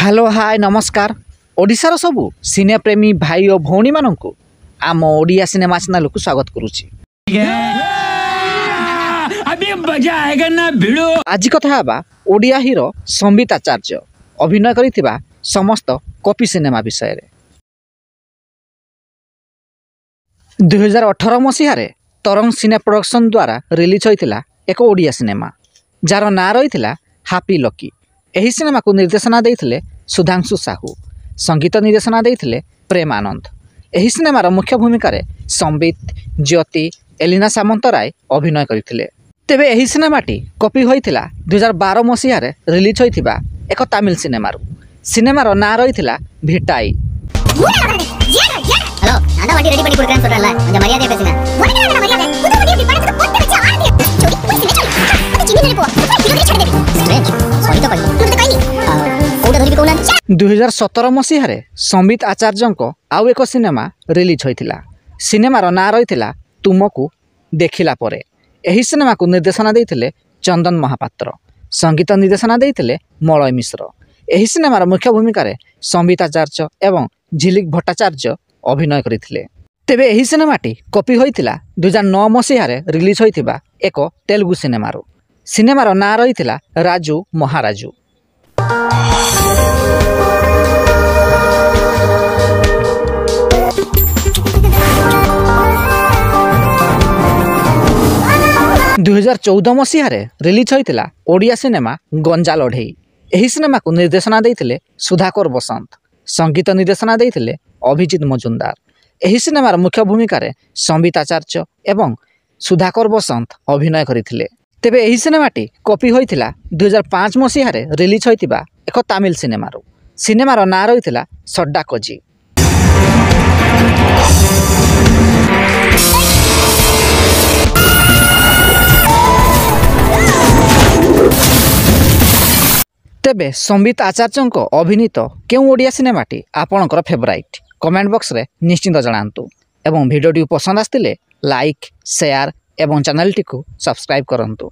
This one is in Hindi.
हेलो हाय नमस्कार ओडिशार सबू सिने प्रेमी भाई और भौणी मानू आम ओडिया सिनेमा चैनल को स्वागत करुच्ची। आज कथा हेबा ओडिया हीरो संबित आचार्य अभिनय करिथिबा समस्त कॉपी सिनेमा विषय रे। 2018 मसीह तरंग सिने प्रोडक्शन द्वारा रिलीज होइतिला एक ओडिया सिनेमा जार ना रही हापी लकी। एही सिनेमा को निर्देशना देइथिले सुधांशु साहू, संगीत निर्देशना देइथिले प्रेम आनंद। एही सिनेमार मुख्य भूमिका रे संबित, ज्योति, एलिना सामंतराय अभिनय करथिले। तेबे एही सिनेमाटी कॉपी होइथिला 2012 मसीह रे रिलीज होइथिबा एक तमिल सिनेमारू। सिनेमार ना रहिथिला भिटाई। दु 2017 मसीह संबित आचार्य आउ एक सिनेमा रिलीज होइथिला। सिनेमार ना रहिथिला तुमको देखिला परे। एही सिनेमा को निर्देशना देइथिले चंदन महापात्र, संगीत निर्देशना देइथिले मलय मिश्र। एही सिनेमार मुख्य भूमिका रे संबित आचार्य एवं झिलिक भट्टाचार्य अभिनय करथिले। तेबे एही सिनेमाटी कॉपी होइथिला 2009 मसीह रिलीज होइथिबा एक तेलुगु सिनेमारू। सिनेमार ना रहिथिला राजू महाराजू। दु 2014 मसीह रिलीज होइतिला ओडिया सिनेमा गंजा लढ़ई। एही सिनेमा को निर्देशना देइथिले सुधाकर बसंत, संगीत निर्देशना देइथिले अभिजीत मजुमदार। एही सिनेमार मुख्य भूमिका रे संबित आचार्य एवं सुधाकर बसंत अभिनय करथिले। तेबे एही सिनेमाटी कॉपी होइतिला 2005 मसीह रिलीज होइतिबा एक तमिल सिनेमारू। सिनेमार ना रहिथिला सड्डा कोजी। तेबे संबित आचार्य अभिनीत केउ ओडिया सिनेमाटी आपणकर फेवराइट कमेंट बॉक्स रे निश्चिंत जणांतु एवं वीडियोटी पसंद आस्तिले लाइक, शेयर एवं चैनल टी को सब्सक्राइब करंतु।